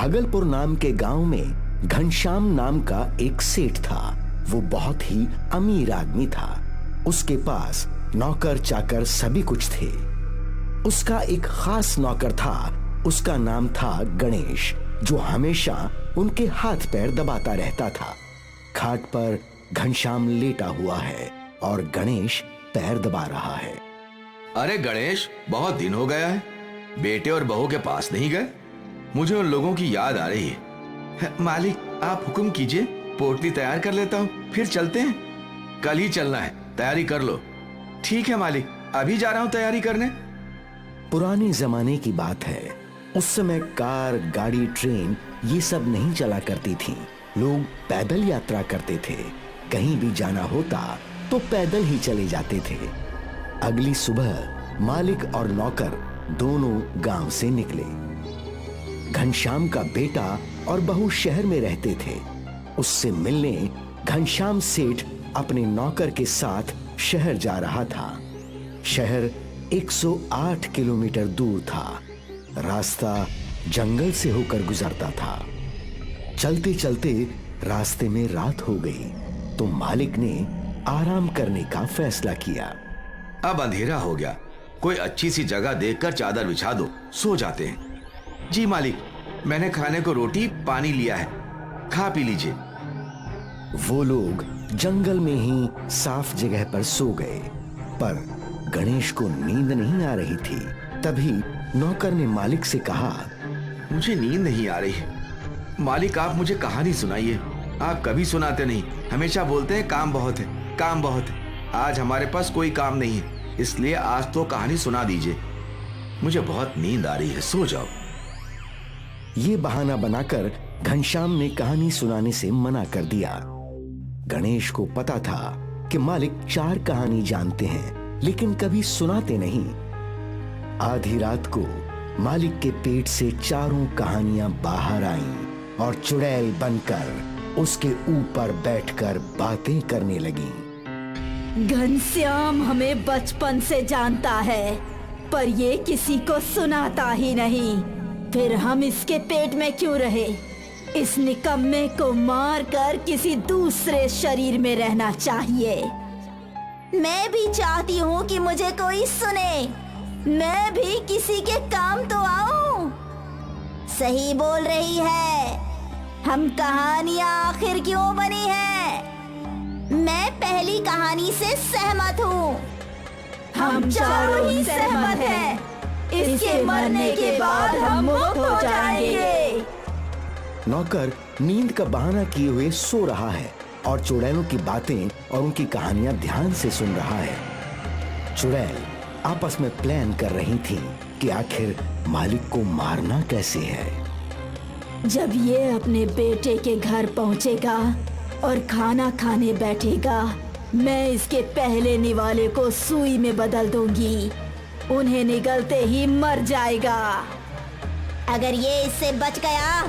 भागलपुर नाम के गांव में घनश्याम नाम का एक सेठ था। वो बहुत ही अमीर आदमी था। उसके पास नौकर चाकर सभी कुछ थे। उसका एक खास नौकर था। उसका नाम था गणेश, जो हमेशा उनके हाथ पैर दबाता रहता था। खाट पर घनश्याम लेटा हुआ है और गणेश पैर दबा रहा है। अरे गणेश, बहुत दिन हो गया है, बेटे और बहू के पास नहीं गए। मुझे उन लोगों की याद आ रही है। मालिक, आप हुक्म कीजिए, पोटली तैयार कर लेता हूँ, फिर चलते हैं। कल ही चलना है, तैयारी कर लो। ठीक है मालिक, अभी जा रहा हूँ तैयारी करने। पुराने जमाने की बात है। उस समय कार, गाड़ी, ट्रेन ये सब नहीं चला करती थी। लोग पैदल यात्रा करते थे। कहीं भी जाना होता तो पैदल ही चले जाते थे। अगली सुबह मालिक और नौकर दोनों गांव से निकले। घनश्याम का बेटा और बहू शहर में रहते थे। उससे मिलने घनश्याम सेठ अपने नौकर के साथ शहर जा रहा था। शहर 108 किलोमीटर दूर था। रास्ता जंगल से होकर गुजरता था। चलते चलते रास्ते में रात हो गई तो मालिक ने आराम करने का फैसला किया। अब अंधेरा हो गया, कोई अच्छी सी जगह देखकर चादर बिछा दो, सो जाते हैं। जी मालिक, मैंने खाने को रोटी पानी लिया है, खा पी लीजिए। वो लोग जंगल में ही साफ जगह पर सो गए, पर गणेश को नींद नहीं आ रही थी। तभी नौकर ने मालिक से कहा, मुझे नींद नहीं आ रही है। मालिक, आप मुझे कहानी सुनाइए। आप कभी सुनाते नहीं, हमेशा बोलते हैं काम बहुत है, काम बहुत है। आज हमारे पास कोई काम नहीं है, इसलिए आज तो कहानी सुना दीजिए। मुझे बहुत नींद आ रही है, सो जाओ। ये बहाना बनाकर घनश्याम ने कहानी सुनाने से मना कर दिया। गणेश को पता था कि मालिक 4 कहानी जानते हैं, लेकिन कभी सुनाते नहीं। आधी रात को मालिक के पेट से 4 कहानियां बाहर आईं और चुड़ैल बनकर उसके ऊपर बैठकर बातें करने लगी। घनश्याम हमें बचपन से जानता है, पर ये किसी को सुनाता ही नहीं। फिर हम इसके पेट में क्यों रहे? इस निकम्मे को मारकर किसी दूसरे शरीर में रहना चाहिए। मैं भी चाहती हूँ कि मुझे कोई सुने, मैं भी किसी के काम तो आऊं। सही बोल रही है, हम कहानियां आखिर क्यों बनी है? मैं पहली कहानी से सहमत हूँ। हम चारों ही सहमत हैं। इसके मरने के बाद हम मुक्त हो जाएंगे। नौकर नींद का बहाना किए हुए सो रहा है और चुड़ैलों की बातें और उनकी कहानियां ध्यान से सुन रहा है। चुड़ैल आपस में प्लान कर रही थी कि आखिर मालिक को मारना कैसे है। जब ये अपने बेटे के घर पहुंचेगा और खाना खाने बैठेगा, मैं इसके पहले निवाले को सुई में बदल दूंगी। उन्हें निगलते ही मर जाएगा। अगर ये इससे बच गया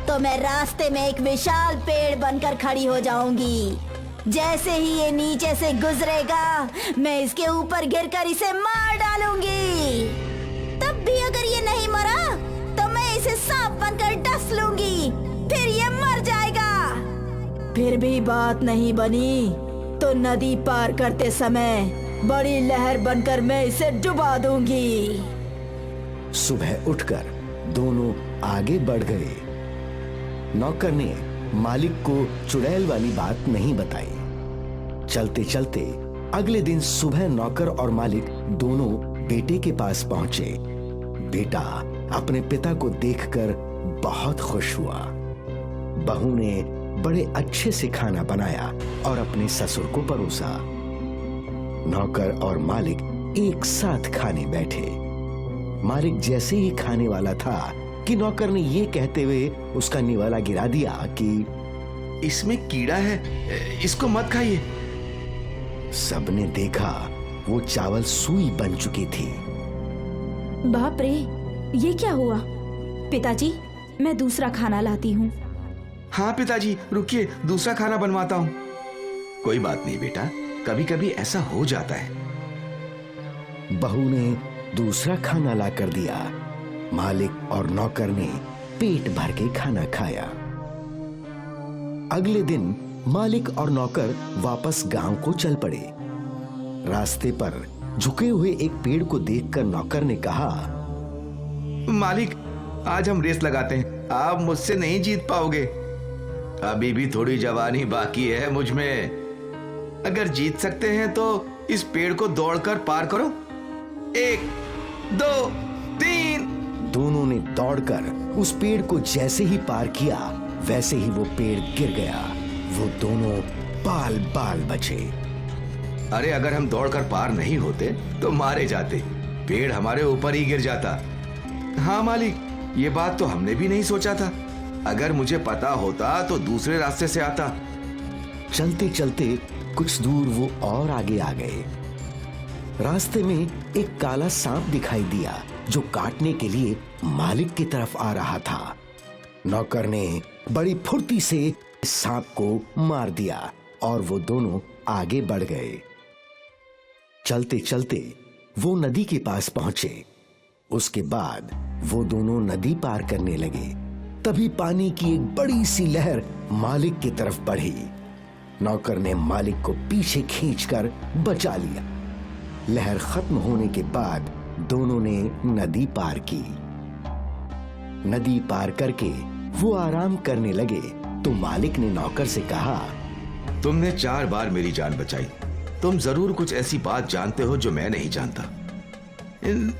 तो मैं रास्ते में एक विशाल पेड़ बनकर खड़ी हो जाऊंगी। जैसे ही ये नीचे से गुजरेगा, मैं इसके ऊपर गिरकर इसे मार डालूंगी। तब भी अगर ये नहीं मरा तो मैं इसे सांप बनकर डस लूंगी, फिर ये मर जाएगा। फिर भी बात नहीं बनी तो नदी पार करते समय बड़ी लहर बनकर मैं इसे डुबा दूंगी। सुबह उठकर दोनों आगे बढ़ गए। नौकर ने मालिक को चुड़ैल वाली बात नहीं बताई। चलते चलते अगले दिन सुबह नौकर और मालिक दोनों बेटे के पास पहुंचे। बेटा अपने पिता को देखकर बहुत खुश हुआ। बहू ने बड़े अच्छे से खाना बनाया और अपने ससुर को परोसा। नौकर और मालिक एक साथ खाने बैठे। मालिक जैसे ही खाने वाला था कि नौकर ने ये कहते हुए उसका निवाला गिरा दिया कि इसमें कीड़ा है, इसको मत खाइए। सबने देखा वो चावल सुई बन चुकी थी। बाप रे, ये क्या हुआ? पिताजी, मैं दूसरा खाना लाती हूँ। हाँ पिताजी, रुकिए, दूसरा खाना बनवाता हूँ। कोई बात नहीं बेटा, कभी कभी ऐसा हो जाता है। बहू ने दूसरा खाना ला कर दिया। मालिक और नौकर ने पेट भर के खाना खाया। अगले दिन मालिक और नौकर वापस गांव को चल पड़े। रास्ते पर झुके हुए एक पेड़ को देखकर नौकर ने कहा, मालिक, आज हम रेस लगाते हैं, आप मुझसे नहीं जीत पाओगे। अभी भी थोड़ी जवानी बाकी है मुझ में। अगर जीत सकते हैं तो इस पेड़ को दौड़कर पार करो। 1 2 3। दोनों ने दौड़कर उस पेड़ को जैसे ही पार किया वैसे ही वो पेड़ गिर गया। वो दोनों बाल बाल बचे। अरे अगर हम दौड़कर पार नहीं होते तो मारे जाते, पेड़ हमारे ऊपर ही गिर जाता। हाँ मालिक, ये बात तो हमने भी नहीं सोचा था। अगर मुझे पता होता तो दूसरे रास्ते से आता। चलते चलते कुछ दूर वो और आगे आ गए। रास्ते में एक काला सांप दिखाई दिया जो काटने के लिए मालिक की तरफ आ रहा था। नौकर ने बड़ी फुर्ती से इस सांप को मार दिया और वो दोनों आगे बढ़ गए। चलते चलते वो नदी के पास पहुंचे। उसके बाद वो दोनों नदी पार करने लगे। तभी पानी की एक बड़ी सी लहर मालिक की तरफ बढ़ी। नौकर ने मालिक को पीछे खींचकर बचा लिया। लहर खत्म होने के बाद दोनों ने नदी पार की। नदी पार करके वो आराम करने लगे तो मालिक ने नौकर से कहा, तुमने 4 बार मेरी जान बचाई। तुम जरूर कुछ ऐसी बात जानते हो जो मैं नहीं जानता।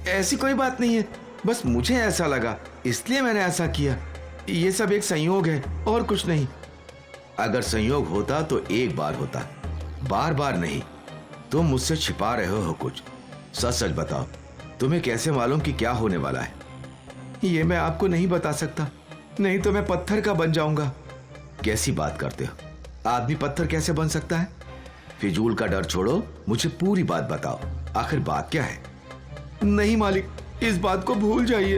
ऐसी कोई बात नहीं है, बस मुझे ऐसा लगा इसलिए मैंने ऐसा किया। ये सब एक संयोग है और कुछ नहीं। अगर संयोग होता तो एक बार होता, बार बार नहीं। तुम मुझसे छिपा रहे हो कुछ। सच सच बताओ, तुम्हें कैसे मालूम कि क्या होने वाला है? ये मैं आपको नहीं बता सकता, नहीं तो मैं पत्थर का बन जाऊंगा। कैसी बात करते हो? आदमी पत्थर कैसे बन सकता है? फिजूल का डर छोड़ो, मुझे पूरी बात बताओ। आखिर बात क्या है? नहीं मालिक, इस बात को भूल जाइए।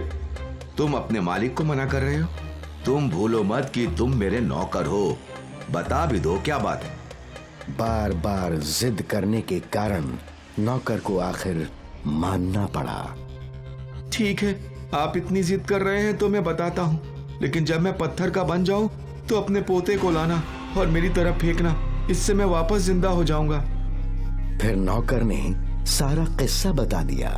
तुम अपने मालिक को मना कर रहे हो? तुम भूलो मत कि तुम मेरे नौकर हो। बता भी दो क्या बात है। बार बार जिद करने के कारण नौकर को आखिर मानना पड़ा। ठीक है, आप इतनी जिद कर रहे हैं तो मैं बताता हूँ, लेकिन जब मैं पत्थर का बन जाऊं तो अपने पोते को लाना और मेरी तरफ फेंकना, इससे मैं वापस जिंदा हो जाऊंगा। फिर नौकर ने सारा किस्सा बता दिया।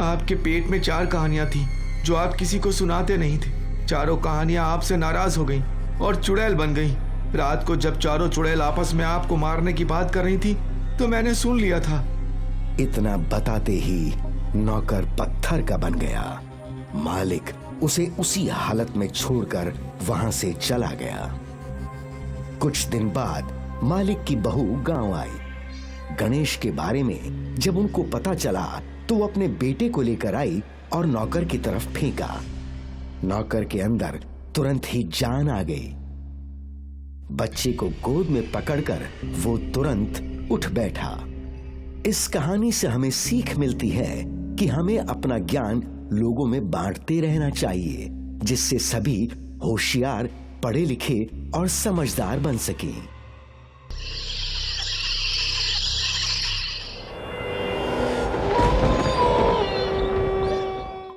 आपके पेट में 4 कहानियां थी जो आप किसी को सुनाते नहीं थे। चारों कहानियां आपसे नाराज हो गईं और चुड़ैल बन गईं। रात को जब चारों चुड़ैल आपस में आपको मारने की बात कर रही थी तो मैंने सुन लिया था। इतना बताते ही नौकर पत्थर का बन गया। मालिक उसे उसी हालत में छोड़कर वहां से चला गया। कुछ दिन बाद मालिक की बहू गांव आई। गणेश के बारे में जब उनको पता चला तो वो अपने बेटे को लेकर आई और नौकर की तरफ फेंका। नौकर के अंदर तुरंत ही जान आ गई। बच्चे को गोद में पकड़कर वो तुरंत उठ बैठा। इस कहानी से हमें सीख मिलती है कि हमें अपना ज्ञान लोगों में बांटते रहना चाहिए, जिससे सभी होशियार, पढ़े लिखे और समझदार बन सकें।